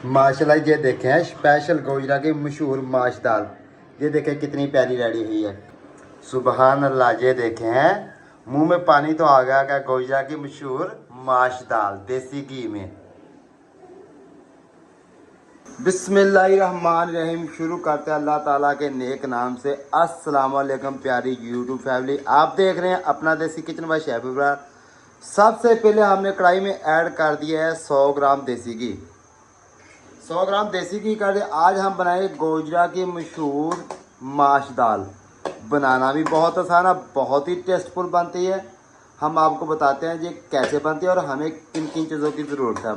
माशाल्लाह ये देखें है स्पेशल गोजरा की मशहूर माश दाल। ये देखें कितनी प्यारी रेडी हुई है। सुबहान अल्लाह। ये देखें हैं मुंह में पानी तो आ गया क्या। गोजरा की मशहूर माश दाल देसी घी में। बिस्मिल्लाहिर्रहमानिर्रहीम। शुरू करते हैं अल्लाह ताला के नेक नाम से। अस्सलाम वालेकुम प्यारी यूट्यूब फैमिली, आप देख रहे हैं अपना देसी किचन बाय शेफ इब्रार। सबसे पहले हमने कढ़ाई में ऐड कर दिया है 100 ग्राम देसी घी। 100 ग्राम देसी घी कर दिया। आज हम बनाएंगे गोजरा की मशहूर माश दाल। बनाना भी बहुत आसान है, बहुत ही टेस्टफुल बनती है। हम आपको बताते हैं ये कैसे बनती है और हमें किन किन चीज़ों की ज़रूरत है।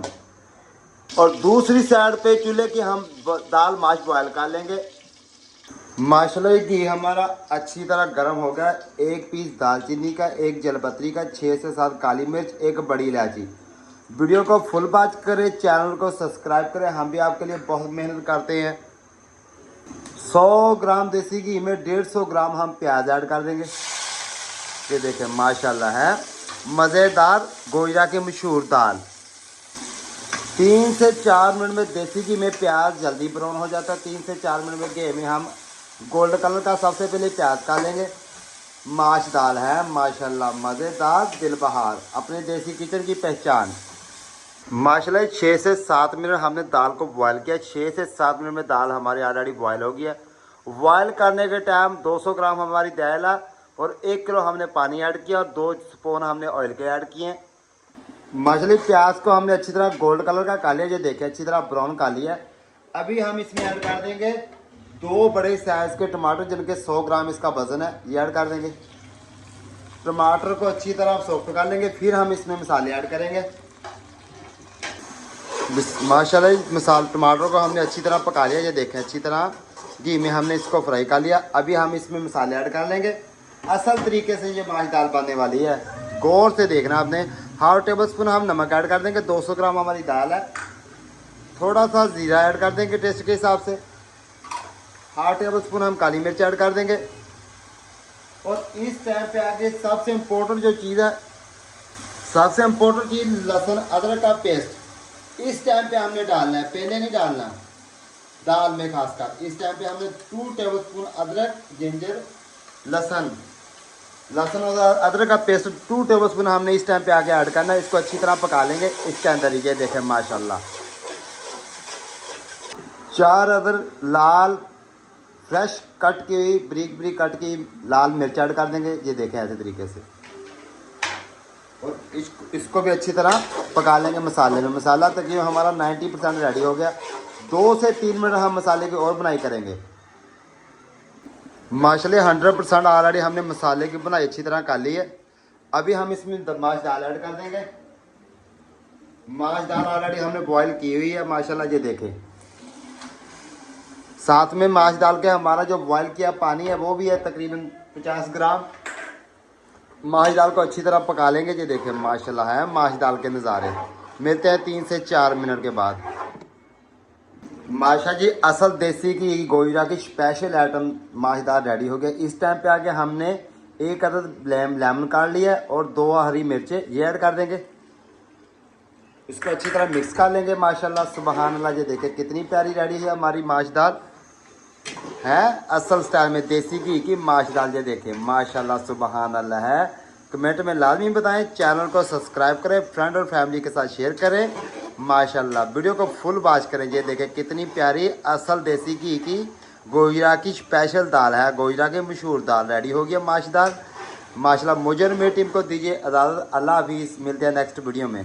और दूसरी साइड पे चूल्हे की हम दाल माश बॉयल कर लेंगे। माशाल्लाह घी हमारा अच्छी तरह गर्म हो गया। एक पीस दालचीनी का, एक जलपत्री का, 6 से 7 काली मिर्च, एक बड़ी इलायची। वीडियो को फुल वॉच करें, चैनल को सब्सक्राइब करें, हम भी आपके लिए बहुत मेहनत करते हैं। 100 ग्राम देसी घी में 150 ग्राम हम प्याज ऐड कर देंगे। ये देखें माशाल्लाह है मज़ेदार गोजरा की मशहूर दाल। 3 से 4 मिनट में देसी घी में प्याज जल्दी ब्राउन हो जाता है। 3 से 4 मिनट में घी में हम गोल्ड कलर का सबसे पहले प्याज का लेंगे। माश दाल है माशाल्लाह मज़ेदार दिलबहार, अपने देसी किचन की पहचान। माशाल्लाह 6 से 7 मिनट हमने दाल को बॉयल किया। 6 से 7 मिनट में दाल हमारी ऑलरेडी बॉयल हो गई है। बॉयल करने के टाइम 200 ग्राम हमारी दाल है और 1 किलो हमने पानी ऐड किया और 2 स्पून हमने ऑयल के ऐड किए। माशाल्लाह प्याज को हमने अच्छी तरह गोल्ड कलर का कर लिया। ये देखिए अच्छी तरह ब्राउन कर लिया। अभी हम इसमें ऐड कर देंगे 2 बड़े साइज के टमाटर जिनके 100 ग्राम इसका वजन है। ये ऐड कर देंगे। टमाटर को अच्छी तरह सॉफ्ट कर लेंगे। फिर हम इसमें मसाले ऐड करेंगे। माशाल्लाह टमाटर को हमने अच्छी तरह पका लिया। ये देखें अच्छी तरह घी में हमने इसको फ्राई कर लिया। अभी हम इसमें मसाले ऐड कर लेंगे। असल तरीके से ये माश दाल बनने वाली है, गौर से देखना आपने। 1/2 टेबल स्पून हम नमक ऐड कर देंगे। 200 ग्राम हमारी दाल है। थोड़ा सा ज़ीरा ऐड कर देंगे टेस्ट के हिसाब से। 1/2 टेबल स्पून हम काली मिर्च ऐड कर देंगे। और इस टाइम पे आगे सबसे इम्पोर्टेंट जो चीज़ है, सबसे इम्पोर्टेंट चीज़ लहसुन अदरक का पेस्ट इस टाइम पे हमने डालना है, पहले नहीं डालना दाल में खासकर। इस टाइम पे हमने 2 टेबल स्पून अदरक, जिंजर, लहसुन और अदरक का पेस्ट 2 टेबल स्पून हमने इस टाइम पे आके ऐड करना है। इसको अच्छी तरह पका लेंगे। इसके अंदर ये देखें माशाल्लाह 4 अदर लाल फ्रेश कट की ब्रिक ब्रिक कट की लाल मिर्च ऐड कर देंगे। ये देखें ऐसे तरीके से। और इसको भी अच्छी तरह पका लेंगे मसाले में। मसाला तकरीबन हमारा 90% रेडी हो गया। 2 से 3 मिनट हम मसाले की और बनाई करेंगे। माशाल्लाह 100% ऑलरेडी हमने मसाले की बनाई अच्छी तरह कर ली है। अभी हम इसमें माश दाल ऐड कर देंगे। माश दाल ऑलरेडी हमने बॉईल की हुई है माशाल्लाह। ये देखें साथ में माश दाल के हमारा जो बॉईल किया पानी है वो भी है तकरीबन 50 ग्राम। माश दाल को अच्छी तरह पका लेंगे। ये देखें माशाल्लाह है माश दाल के नज़ारे। मिलते हैं 3 से 4 मिनट के बाद। माशा जी असल देसी की गोजरा की स्पेशल आइटम माश दाल रेडी हो गया। इस टाइम पे आके हमने 1 अदद लेमन काट लिया और 2 हरी मिर्चें ये ऐड कर देंगे। इसको अच्छी तरह मिक्स कर लेंगे। माशाल्लाह सुबहान अल्लाह। ये देखें कितनी प्यारी रेडी है हमारी माश दाल है असल स्टाइल में देसी घी की माश दाल। ये देखें माशाल्लाह सुबहान अल्लाह है। कमेंट में लाजमी बताएं, चैनल को सब्सक्राइब करें, फ्रेंड और फैमिली के साथ शेयर करें। माशाल्लाह वीडियो को फुल वॉच करें। ये देखें कितनी प्यारी असल देसी घी की गोजरा की स्पेशल दाल है। गोजरा की मशहूर दाल रेडी हो गई माश दाल। माशाल्लाह मुझे और मेरी टीम को दीजिए इजाज़त। अल्लाह हाफिज़। मिलते हैं नेक्स्ट वीडियो में।